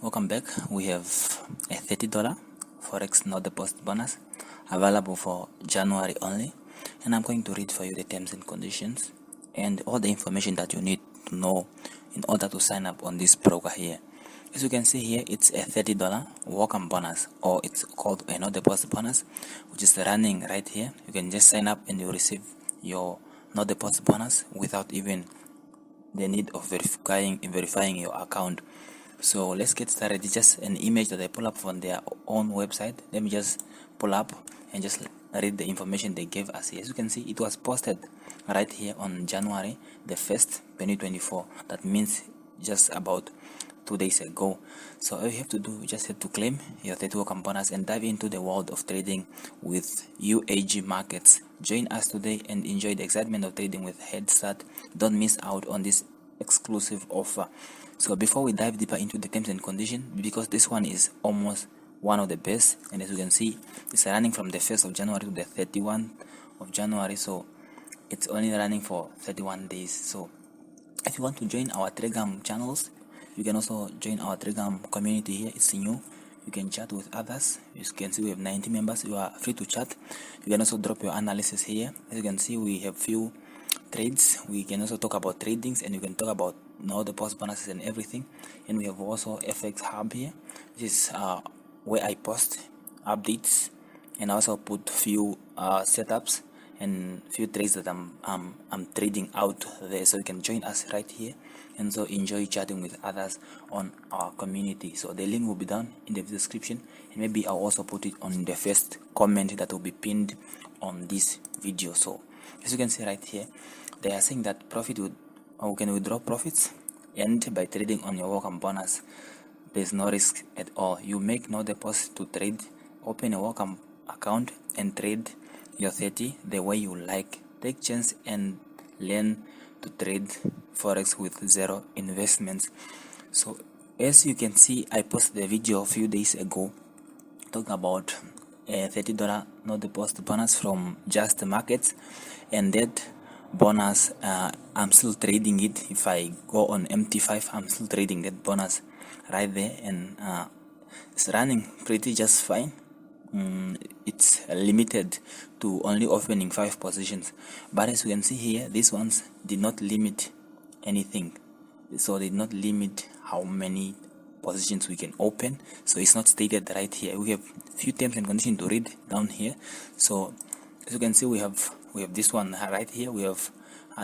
Welcome back. We have a $30 Forex no deposit bonus available for January only, and I'm going to read for you the terms and conditions and all the information that you need to know in order to sign up on this broker here. As you can see here, it's a $30 welcome bonus, or it's called a no deposit bonus, which is running right here. You can just sign up and you receive your no deposit bonus without even the need of verifying your account. So let's get started. It's just an image that they pull up from their own website. Let me just pull up and just read the information they gave us here. As you can see, it was posted right here on January the 1st 2024. That means just about 2 days ago. So all you have to do, you just have to claim your 30 welcome bonus and dive into the world of trading with UAG markets. Join us today and enjoy the excitement of trading with Head Start. Don't miss out on this exclusive offer. So before we dive deeper into the terms and conditions, because this one is almost one of the best, and as you can see, it's running from the 1st of January to the 31st of January, so it's only running for 31 days. So if you want to join our Telegram channels, you can also join our Telegram community here. It's new. You can chat with others. You can see we have 90 members. You are free to chat. You can also drop your analysis here. As you can see, we have few trades. We can also talk about tradings, and you can talk about the post bonuses and everything. And we have also FX Hub here. This is where I post updates and also put few setups and few trades that I'm trading out there. So you can join us right here and so enjoy chatting with others on our community. So the link will be down in the description, and maybe I'll also put it on the first comment that will be pinned on this video. So as you can see right here, they are saying that we can withdraw profits and by trading on your welcome bonus. There's no risk at all. You make no deposit to trade. Open a welcome account and trade your 30 the way you like. Take chance and learn to trade Forex with zero investments. So as you can see, I posted a video a few days ago talking about a $30 no deposit bonus from Just Markets, and that bonus I'm still trading it. If I go on MT5, I'm still trading that bonus right there, and it's running pretty just fine. It's limited to only opening 5 positions, but as you can see here, these ones did not limit anything, so they did not limit how many positions we can open. So it's not stated right here. We have few terms and conditions to read down here. So as you can see, we have this one right here. We have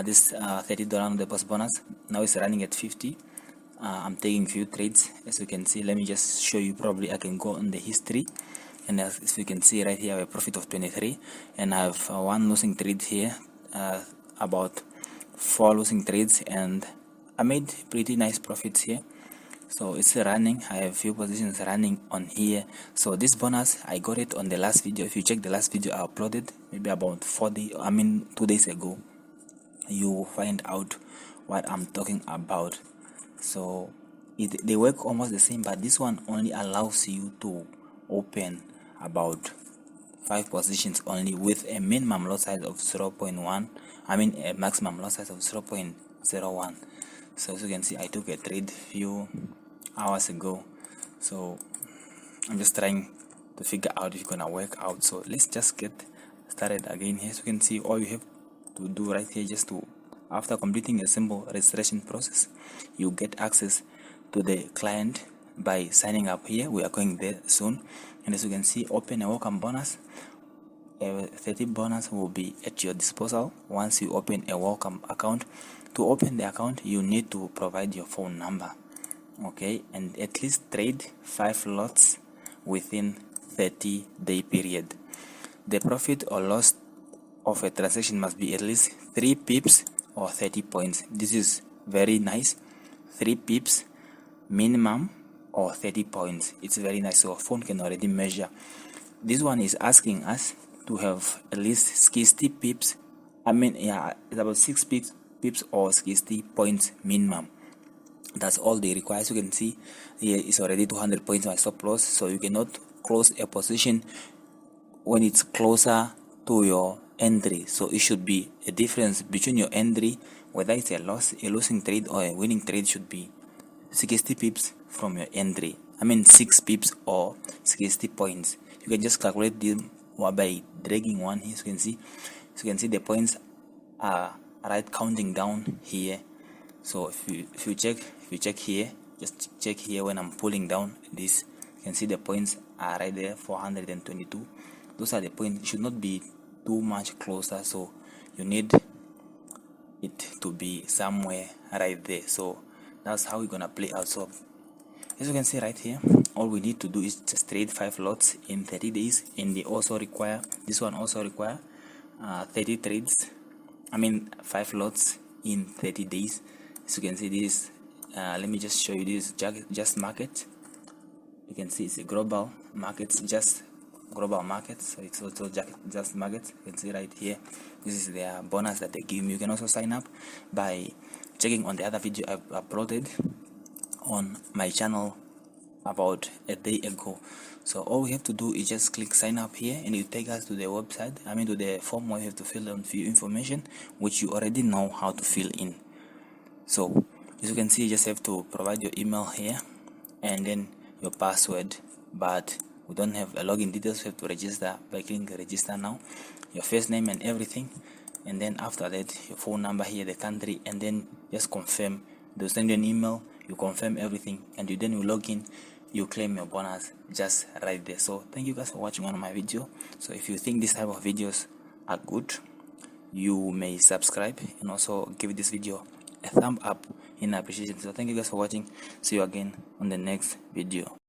this $30 deposit bonus. Now it's running at 50. I'm taking few trades. As you can see, let me just show you. Probably I can go on the history, and as you can see right here, I have a profit of 23, and I have one losing trade here, about 4 losing trades, and I made pretty nice profits here. So it's running. I have few positions running on here. So this bonus, I got it on the last video. If you check the last video I uploaded maybe about 2 days ago, you will find out what I'm talking about. So they work almost the same, but this one only allows you to open about 5 positions only with a minimum lot size of 0.1, a maximum lot size of 0.01. So as you can see, I took a trade few hours ago, so I'm just trying to figure out if it's gonna work out. So let's just get started again here. As you can see, all you have to do right here, just to, after completing a simple registration process, you get access to the client by signing up here. We are going there soon, and as you can see, open a welcome bonus. A 30 bonus will be at your disposal once you open a welcome account. To open the account, you need to provide your phone number, okay, and at least trade 5 lots within 30-day period. The profit or loss of a transaction must be at least 3 pips or 30 points. This is very nice. 3 pips minimum or 30 points. It's very nice. So a phone can already measure. This one is asking us to have at least 60 pips. It's about 6 pips or 60 points minimum. That's all they require. As you can see here, it's already 200 points my stop loss, so you cannot close a position when it's closer to your entry. So it should be a difference between your entry, whether it's a losing trade or a winning trade, should be 60 pips from your entry. 6 pips or 60 points. You can just calculate them by dragging one here. So you can see the points are right counting down here. So if you check here, just check here when I'm pulling down this, you can see the points are right there, 422. Those are the points. It should not be too much closer, so you need it to be somewhere right there. So that's how we're gonna play out. So as you can see right here, all we need to do is just trade 5 lots in 30 days, and they also require, this one also require 30 trades, 5 lots in 30 days. As you can see, this let me just show you this just market. You can see it's a global market, just global market, so it's also just market. You can see right here, this is their bonus that they give me. You can also sign up by checking on the other video I've uploaded on my channel about a day ago. So all we have to do is just click sign up here, and it take us to the website, to the form where you have to fill in few information which you already know how to fill in. So as you can see, you just have to provide your email here and then your password, but we don't have a login details. You have to register by clicking register now, your first name and everything, and then after that your phone number here, the country, and then just confirm. They'll send you an email, you confirm everything, and then you log in, you claim your bonus just right there. So thank you guys for watching on my video. So if you think this type of videos are good, you may subscribe and also give this video a thumb up in appreciation. So thank you guys for watching. See you again on the next video.